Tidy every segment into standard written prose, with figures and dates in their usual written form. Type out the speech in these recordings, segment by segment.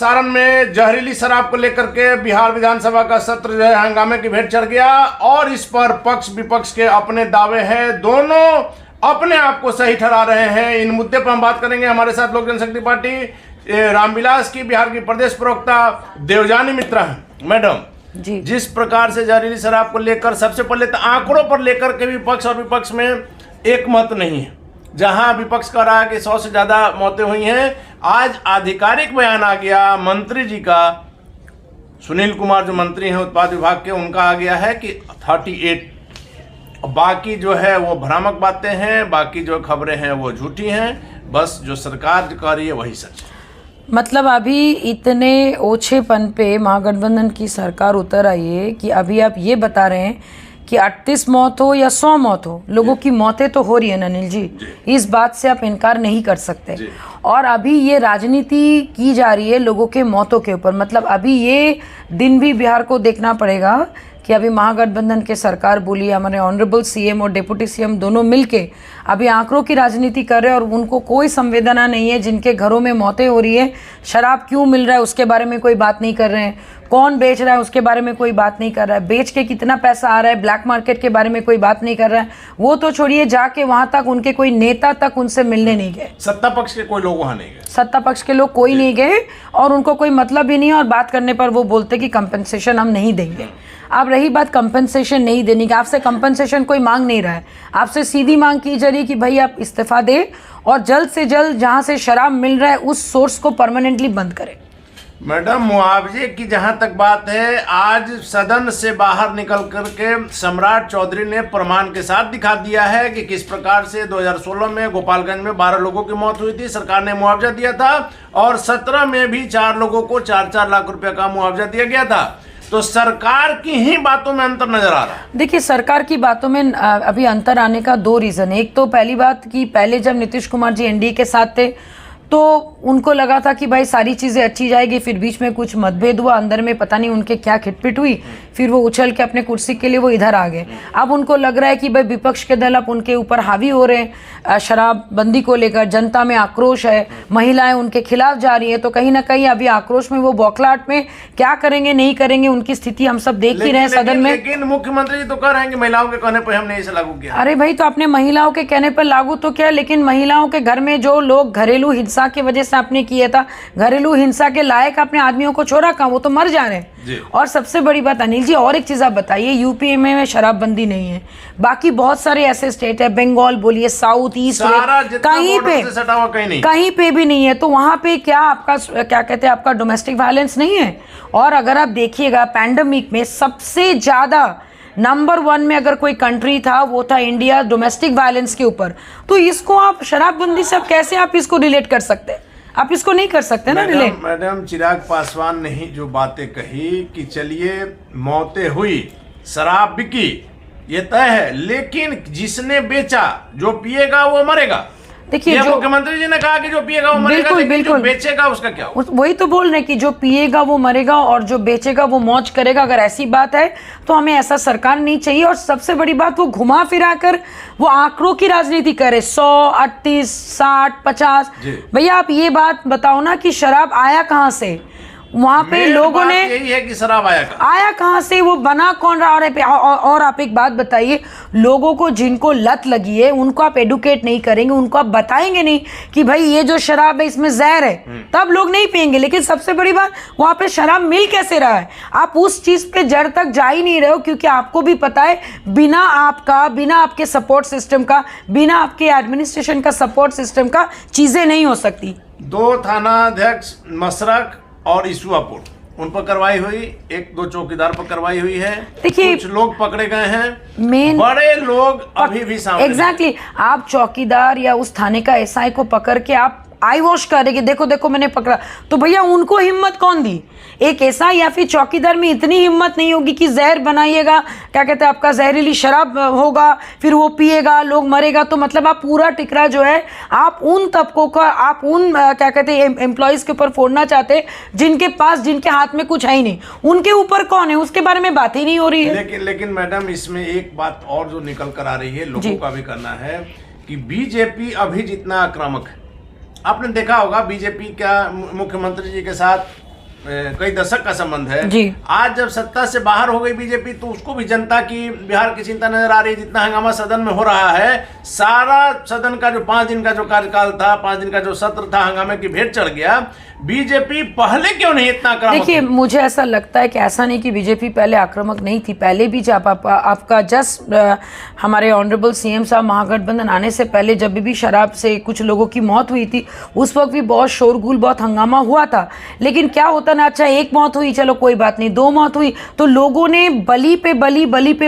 सारण में जहरीली शराब को लेकर के बिहार विधानसभा का सत्र जो है हंगामे की भेंट चढ़ गया और इस पर पक्ष विपक्ष के अपने दावे हैं, दोनों अपने आप को सही ठहरा रहे हैं। इन मुद्दे पर हम बात करेंगे। हमारे साथ लोक जनशक्ति पार्टी रामविलास की बिहार की प्रदेश प्रवक्ता देवजानी मित्रा हैं। मैडम जी, जिस प्रकार से जहरीली शराब को लेकर सबसे पहले तो आंकड़ों पर लेकर के भी पक्ष और विपक्ष में एक मत नहीं है। जहां विपक्ष कह रहा है कि 100 से ज्यादा मौतें हुई हैं, आज आधिकारिक बयान आ गया मंत्री जी का, सुनील कुमार जो मंत्री हैं उत्पाद विभाग के, उनका आ गया है कि 38। बाकी जो है वो भ्रामक बातें हैं, बाकी जो खबरें हैं वो झूठी हैं। बस जो सरकार कह रही है वही सच है। मतलब अभी इतने ओछेपन पे महागठबंधन की सरकार उतर आई है कि अभी आप ये बता रहे हैं कि 38 मौत हो या 100 मौत हो, लोगों की मौतें तो हो रही है ना अनिल जी, इस बात से आप इनकार नहीं कर सकते। और अभी ये राजनीति की जा रही है लोगों के मौतों के ऊपर। मतलब अभी ये दिन भी बिहार को देखना पड़ेगा कि अभी महागठबंधन के सरकार बोली, हमारे ऑनरेबल सीएम और डिप्टी सीएम दोनों मिलके अभी आंकड़ों की राजनीति कर रहे हैं और उनको कोई संवेदना नहीं है। जिनके घरों में मौतें हो रही है, शराब क्यों मिल रहा है उसके बारे में कोई बात नहीं कर रहे हैं, कौन बेच रहा है उसके बारे में कोई बात नहीं कर रहा है, बेच के कितना पैसा आ रहा है, ब्लैक मार्केट के बारे में कोई बात नहीं कर रहा है। वो तो छोड़िए, जाके वहां तक उनके कोई नेता तक उनसे मिलने नहीं गए, सत्ता पक्ष के कोई लोग वहां नहीं गए, सत्ता पक्ष के लोग कोई नहीं गए और उनको कोई मतलब ही नहीं है। और बात करने पर वो बोलते कि कंपनसेशन हम नहीं देंगे। अब रही बात कंपनसेशन नहीं देने की, आपसे कंपनसेशन कोई मांग नहीं रहा है, आपसे सीधी मांग की जा रही है कि भाई आप इस्तीफा दें और जल्द से जल्द जहां से शराब मिल रहा है उस सोर्स को परमानेंटली बंद करें। मैडम मुआवजे की जहां तक बात है, आज सदन से बाहर निकल करके सम्राट चौधरी ने प्रमाण के साथ दिखा दिया है कि किस प्रकार से 2016 में गोपालगंज में 12 लोगों की मौत हुई थी, सरकार ने मुआवजा दिया था, और 17 में भी 4 लोगों को 4-4 लाख रुपए का मुआवजा दिया गया था। तो सरकार की ही बातों में अंतर नजर आ रहा है। देखिए, सरकार की बातों में अभी अंतर आने का 2 रीजन है। एक तो पहली बात कि पहले जब नीतीश कुमार जी एनडीए के साथ थे तो उनको लगा था कि भाई सारी चीज़ें अच्छी जाएगी, फिर बीच में कुछ मतभेद हुआ, अंदर में पता नहीं उनके क्या खिटपिट हुई, फिर वो उछल के अपने कुर्सी के लिए वो इधर आ गए। अब उनको लग रहा है कि भाई विपक्ष के दल अब उनके ऊपर हावी हो रहे हैं, शराबबंदी को लेकर जनता में आक्रोश है, महिलाएं उनके खिलाफ जा रही है, तो कहीं ना कहीं अभी आक्रोश में वो बौखलाहट में क्या करेंगे नहीं करेंगे उनकी स्थिति हम सब देख ही रहे हैं सदन में। लेकिन मुख्यमंत्री जी तो कह रहे हैं कि महिलाओं के कहने पर हमने इसे लागू किया। अरे भाई, तो अपने महिलाओं के कहने पर लागू तो क्या, लेकिन महिलाओं के घर में जो लोग घरेलू हिंसा की वजह से आपने किया था, घरेलू हिंसा के लायक अपने आदमियों को छोड़ा कहाँ, वो तो मर जा रहे हैं। और सबसे बड़ी बात अनिल जी, और एक चीज आप बताइए, यूपी में शराबबंदी नहीं है, बाकी बहुत सारे ऐसे स्टेट है, बंगाल बोलिए, साउथ ईस्ट, कहीं पे भी नहीं है। तो वहां पे क्या आपका क्या कहते हैं, आपका डोमेस्टिक वायलेंस नहीं है। और अगर आप देखिएगा पैंडेमिक में सबसे ज्यादा नंबर 1 में अगर कोई कंट्री था वो था इंडिया डोमेस्टिक वायलेंस के ऊपर। तो इसको आप शराबबंदी से आप कैसे आप इसको रिलेट कर सकते हैं? आप इसको नहीं कर सकते ना रिलेट। मैडम चिराग पासवान ने ही जो बातें कही कि चलिए मौतें हुई, शराब बिकी, ये तय है, लेकिन जिसने बेचा, जो पिएगा वो मरेगा। देखिए, मुख्यमंत्री जी ने कहा कि जो पिएगा वो मरेगा, लेकिन जो बेचेगा उसका क्या होगा? वही तो बोल रहे हैं कि जो पिएगा वो मरेगा और जो बेचेगा वो मौज करेगा। अगर ऐसी बात है तो हमें ऐसा सरकार नहीं चाहिए। और सबसे बड़ी बात, वो घुमा फिरा कर वो आंकड़ों की राजनीति करे, 100, 38, 60, 50। भैया आप ये बात बताओ ना कि शराब आया कहाँ से? वहां पे लोगों ने, यही है कि शराब आया कहाँ से, वो बना कौन रहा? और आप एक बात बताइए, लोगों को जिनको लत लगी है उनको आप एडुकेट नहीं करेंगे, उनको आप बताएंगे नहीं कि भाई ये जो शराब है इसमें जहर है, तब लोग नहीं पियेंगे। लेकिन सबसे बड़ी बात, वहां पे शराब मिल कैसे रहा है? आप उस चीज पे जड़ तक जा ही नहीं रहे हो, क्योंकि आपको भी पता है बिना आपके सपोर्ट सिस्टम का, बिना आपके एडमिनिस्ट्रेशन का सपोर्ट सिस्टम का चीजें नहीं हो सकती। 2 थानाध्यक्ष मसरक और ईसुआपुर, उन पर कार्रवाई हुई, 1-2 चौकीदार पर कार्रवाई हुई है। देखिए, कुछ लोग पकड़े गए हैं, बड़े लोग अभी भी सामने। एग्जैक्टली, आप चौकीदार या उस थाने का एसआई को पकड़ के आप आई वॉश करेंगे, देखो देखो मैंने पकड़ा, तो भैया उनको हिम्मत कौन दी? एक एसआई या फिर चौकीदार में इतनी हिम्मत नहीं होगी कि जहर बनाइएगा, क्या कहते हैं, आपका जहरीली शराब होगा, फिर वो पिएगा, लोग मरेगा। तो मतलब आप पूरा टिकरा जो है आप उन तबकों का, आप उन क्या कहते हैं एम्प्लॉयज के ऊपर फोड़ना चाहते हैं जिनके पास, जिनके हाथ में कुछ है ही नहीं। उनके ऊपर कौन है उसके बारे में बात ही नहीं हो रही है। लेकिन मैडम इसमें एक बात और जो निकल कर आ रही है, लोगों का भी करना है कि बीजेपी अभी जितना आक्रामक है, आपने देखा होगा बीजेपी क्या मुख्यमंत्री जी के साथ कई दशक का संबंध है जी। आज जब सत्ता से बाहर हो गई बीजेपी तो उसको भी जनता की बिहार की चिंता नजर आ रही है। जितना हंगामा सदन में हो रहा है, सारा सदन का जो 5 दिन का जो कार्यकाल था, 5 दिन का जो सत्र था, हंगामे की भेंट चढ़ गया। बीजेपी पहले क्यों नहीं इतना आक्रामक? देखिए, मुझे ऐसा लगता है कि ऐसा नहीं कि बीजेपी पहले आक्रामक नहीं थी। पहले भी जब आपका जस्ट हमारे ऑनरेबल सीएम साहब महागठबंधन आने से पहले जब भी शराब से कुछ लोगों की मौत हुई थी, उस वक्त भी बहुत शोरगुल, बहुत हंगामा हुआ था। लेकिन क्या होता ना, अच्छा एक मौत हुई, चलो कोई बात नहीं, 2 मौत हुई तो लोगों ने बलि पे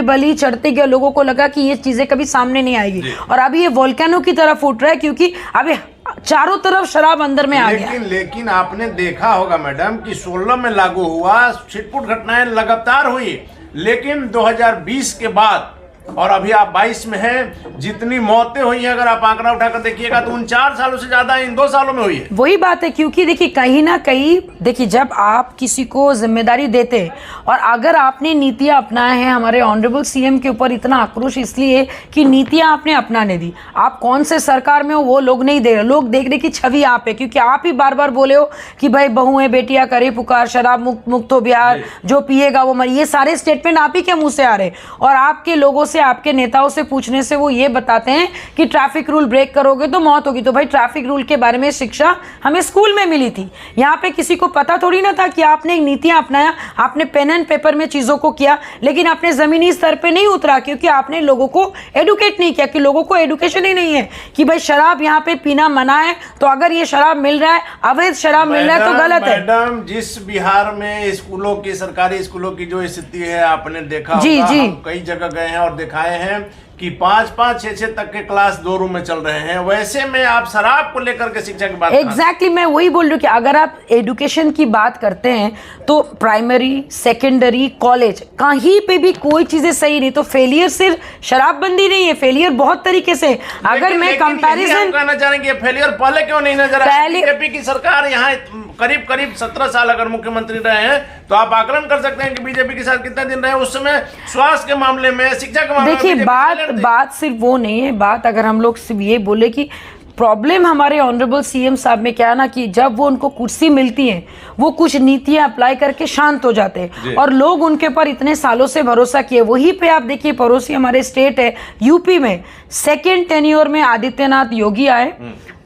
बलि चढ़ते गए। लोगों को लगा कि ये चीजें कभी सामने नहीं आएगी, और अभी ये वोल्केनो की तरफ फूट रहा है, क्योंकि अभी चारों तरफ शराब अंदर में आ गया। लेकिन आपने देखा होगा मैडम कि 16 में लागू हुआ, छिटपुट घटनाएं लगातार हुई, लेकिन 2020 के बाद और अभी आप 22 में हैं, जितनी मौतें हुई हैं अगर आप आंकड़ा उठाकर देखिएगा तो 4 सालों से ज्यादा इन 2 सालों में हुई है। वही बात है, क्योंकि देखिए कहीं ना कहीं, देखिए जब आप किसी को जिम्मेदारी देते हैं और अगर आपने नीतियां अपनाए हैं, हमारे ऑनरेबल सीएम के ऊपर इतना आक्रोश इसलिए कि नीतियां आपने अपनाने दी। आप कौन से सरकार में हो वो लोग नहीं दे रहे, लोग देखने की छवि आप है, क्योंकि आप ही बार बार बोले हो कि भाई बहुएं बेटियां करे पुकार, शराब मुक्त हो बिहार, जो पिएगा वो मर। ये सारे स्टेटमेंट आप ही के मुंह से आ रहे, और आपके लोगों से, आपके नेताओं से पूछने से वो ये बताते हैं कि ट्रैफिक रूल ब्रेक करोगे तो मौत होगी। तो भाई ट्रैफिक रूल के बारे में शिक्षा हमें स्कूल में मिली थी, यहाँ पे किसी को पता थोड़ी ना था कि आपने नीतियां अपनाया, आपने पेन एंड पेपर में चीजों को किया, लेकिन आपने जमीनी स्तर पे नहीं उतरा, क्योंकि आपने लोगों को एडुकेट नहीं किया, कि लोगों को एडुकेशन ही नहीं है कि भाई शराब यहाँ पे पीना मना है, तो अगर ये शराब मिल रहा है, अवैध शराब मिल रहा है तो गलत है। मैडम, जिस बिहार में स्कूलों की, सरकारी स्कूलों की जो स्थिति है आपने देखा जी, होगा, जी। हम कई जगह गए हैं और दिखाए हैं कि 5-5, 6-6 तक के क्लास 2 रूम में चल रहे हैं। वैसे में आप शराब को लेकर के शिक्षा की बात एग्जैक्टली मैं वही बोल रही हूँ कि अगर आप एडुकेशन की बात करते हैं तो प्राइमरी, सेकेंडरी, कॉलेज, कहीं पे भी कोई चीजें सही नहीं। तो फेलियर सिर्फ शराबबंदी नहीं है, फेलियर बहुत तरीके से। अगर मैं कंपैरिजन कहना चाहेंगे, फेलियर पहले क्यों नहीं नजर आया? बीजेपी की सरकार यहाँ करीब 17 साल अगर मुख्यमंत्री रहे हैं तो आप आकलन कर सकते हैं कि बीजेपी के साथ कितने दिन रहे। उस समय स्वास्थ्य के मामले में, शिक्षा के मामले में देखिए, बात सिर्फ वो नहीं है। बात अगर हम लोग सिर्फ ये बोले कि प्रॉब्लम हमारे ऑनरेबल सीएम साहब में क्या है ना, कि जब वो उनको कुर्सी मिलती है वो कुछ नीतियां अप्लाई करके शांत हो जाते हैं, और लोग उनके पर इतने सालों से भरोसा किए। वहीं पे आप देखिए, पड़ोसी हमारे स्टेट है यूपी में, 2nd टेन्योर में आदित्यनाथ योगी आए,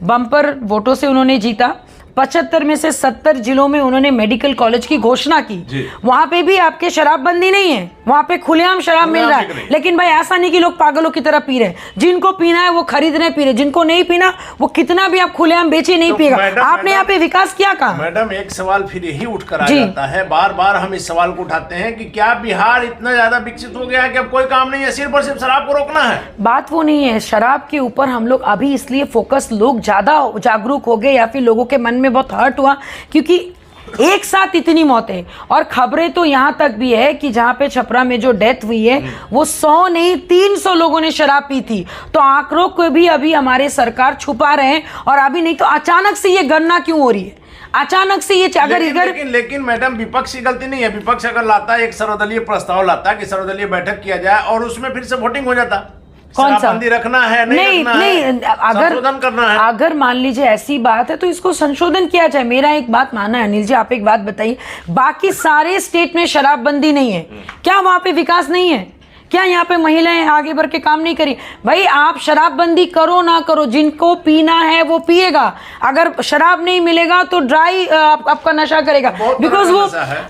बम्पर वोटों से उन्होंने जीता, 75 में से 70 जिलों में उन्होंने मेडिकल कॉलेज की घोषणा की। वहां पे भी आपके शराबबंदी नहीं है, वहां पे खुलेआम शराब मिल रहा है। लेकिन भाई ऐसा नहीं कि लोग पागलों की तरह पी रहे हैं, जिनको पीना है वो खरीद रहे पी रहे, जिनको नहीं पीना वो कितना भी आप खुलेआम बेचे नहीं पिएगा। आपने यहाँ पे विकास क्या कहा? मैडम, एक सवाल फिर यही उठकर आ जाता है, बार बार हम इस सवाल को उठाते हैं कि क्या बिहार इतना ज्यादा विकसित हो गया है कि अब कोई काम नहीं है, सिर्फ और सिर्फ शराब को रोकना है? बात वो नहीं है, शराब के ऊपर हम लोग अभी इसलिए फोकस, लोग ज्यादा जागरूक हो गए या फिर लोगों के मन में बहुत हर्ट हुआ क्योंकि एक साथ इतनी मौतें, और खबरें तो यहां तक भी है कि जहां पे छपरा में जो डेथ हुई है वो 100 नहीं 300 लोगों ने शराब पी थी। तो आंकड़ों को भी अभी हमारे सरकार छुपा रहे हैं, और अभी नहीं तो अचानक से ये गणना क्यों हो रही है? अचानक से ये अगर लेकिन मैडम, विपक्ष की गलती नहीं है। विपक्ष अगर लाता है, एक सर्वदलीय प्रस्ताव लाता है कि सर्वदलीय बैठक किया जाए और उसमें फिर से वोटिंग हो जाता, कौन सा बंदी रखना है नहीं अगर संशोधन करना है, अगर मान लीजिए ऐसी बात है तो इसको संशोधन किया जाए। मेरा एक बात मानना है अनिल जी, आप एक बात बताइए, बाकी सारे स्टेट में शराबबंदी नहीं है, क्या वहां पे विकास नहीं है? क्या यहाँ पे महिलाएं आगे बढ़ के काम नहीं करी? भाई आप शराबबंदी करो ना करो, जिनको पीना है वो पिएगा, अगर शराब नहीं मिलेगा तो ड्राई आपका नशा करेगा, बिकॉज वो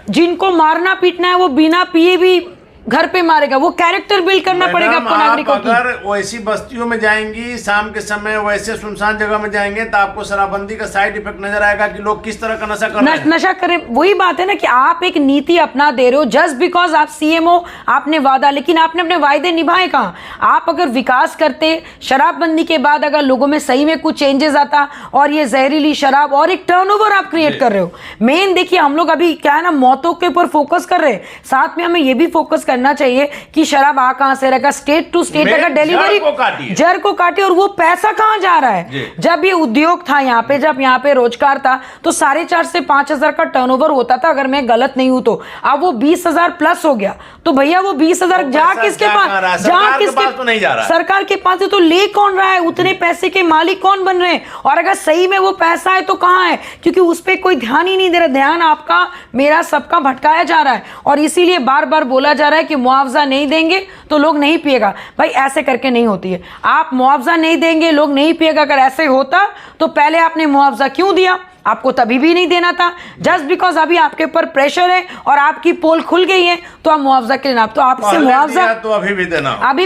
जिनको मारना पीटना है वो बिना पिए भी घर पे मारेगा। वो कैरेक्टर बिल्ड करना पड़ेगा आपको नागरिकों की। अगर वैसी बस्तियों में जाएंगी शाम के समय, वैसे सुनसान जगह में जाएंगे तो आपको शराबबंदी का साइड इफेक्ट नजर आएगा कि लोग किस तरह का नशा कर रहे हैं। नशा करें, वही बात है ना कि आप एक नीति अपना दे रहे हो जस्ट बिकॉज आप सीएम हो, आपने वादा, लेकिन आपने अपने वायदे निभाए कहाँ? आप अगर विकास करते, शराबबंदी के बाद अगर लोगों में सही में कुछ चेंजेस आता, और ये जहरीली शराब और एक टर्नओवर आप क्रिएट कर रहे हो। मेन देखिए, हम लोग अभी क्या है ना, मौतों के ऊपर फोकस कर रहे हैं, साथ में हमें ये भी फोकस कर करना चाहिए कि शराब आ कहां से रहेगा, स्टेट टू स्टेट अगर डिलीवरी जर को काटे और वो पैसा कहां जा रहा है। जब ये उद्योग था यहाँ पे, जब यहाँ पे रोजगार था तो 4.5 से 5,000 का टर्नओवर होता था अगर मैं गलत नहीं हूं तो। अब वो 20,000 प्लस हो गया, तो भैया वो 20,000 जा किसके पास, जा किसके तो नहीं जा रहा, सरकार के पास है, तो ले कौन रहा है, उतने पैसे के मालिक कौन बन रहे हैं, और अगर सही में वो पैसा है तो कहां है, क्योंकि उस पर कोई ध्यान ही नहीं दे रहा। ध्यान आपका मेरा सबका भटकाया जा रहा है और इसीलिए बार बार बोला जा रहा है कि मुआवजा नहीं देंगे तो लोग नहीं पिएगा। भाई ऐसे करके नहीं होती है, आप मुआवजा नहीं देंगे लोग नहीं पिएगा, अगर ऐसे होता तो पहले आपने मुआवजा क्यों दिया, आपको तभी भी नहीं देना था। जस्ट बिकॉज अभी आपके ऊपर प्रेशर है और आपकी पोल खुल गई है तो आप मुआवजा के लिए, तो आपसे मुआवजा तो अभी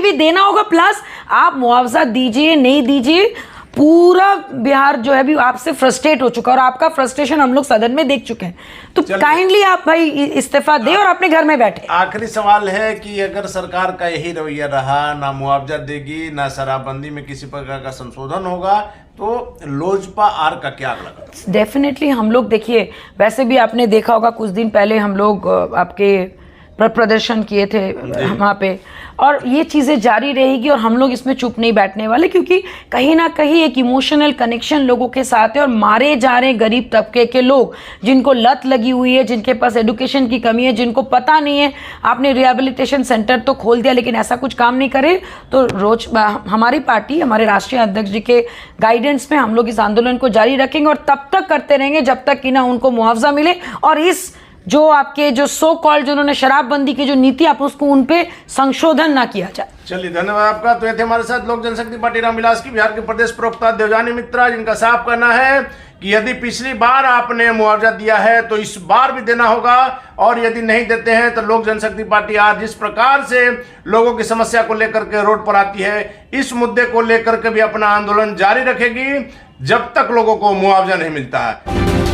भी देना होगा, प्लस आप मुआवजा दीजिए नहीं दीजिए, पूरा बिहार जो है भी आपसे फ्रस्ट्रेट हो चुका है और आपका फ्रस्ट्रेशन हम लोग सदन में देख चुके हैं। तो काइंडली आप भाई इस्तीफा दे और अपने घर में बैठे। आखिरी सवाल है कि अगर सरकार का यही रवैया रहा, ना मुआवजा देगी ना शराबबंदी में किसी प्रकार का संशोधन होगा, तो लोजपा आर का क्या लगा? डेफिनेटली हम लोग देखिए, वैसे भी आपने देखा होगा कुछ दिन पहले हम लोग आपके प्रदर्शन किए थे वहाँ पे, और ये चीज़ें जारी रहेगी और हम लोग इसमें चुप नहीं बैठने वाले, क्योंकि कहीं ना कहीं एक इमोशनल कनेक्शन लोगों के साथ है और मारे जा रहे गरीब तबके के लोग जिनको लत लगी हुई है, जिनके पास एडुकेशन की कमी है, जिनको पता नहीं है। आपने रिहेबिलिटेशन सेंटर तो खोल दिया लेकिन ऐसा कुछ काम नहीं करे, तो रोज हमारी पार्टी, हमारे राष्ट्रीय अध्यक्ष जी के गाइडेंस में हम लोग इस आंदोलन को जारी रखेंगे और तब तक करते रहेंगे जब तक कि ना उनको मुआवजा मिले और इस जो आपके जो सो कॉल्ड जिन्होंने शराबबंदी की जो नीति आप उसको उन पे संशोधन ना किया जाए। चलिए धन्यवाद आपका। तो ये थे हमारे साथ लोक जनशक्ति पार्टी रामविलास की बिहार के प्रदेश प्रवक्ता देवजानी मित्रा, जिनका साफ कहना है कि यदि पिछली बार आपने मुआवजा दिया है तो इस बार भी देना होगा, और यदि नहीं देते हैं तो लोक जनशक्ति पार्टी आज जिस प्रकार से लोगों की समस्या को लेकर के रोड पर आती है, इस मुद्दे को लेकर के भी अपना आंदोलन जारी रखेगी जब तक लोगों को मुआवजा नहीं मिलता है।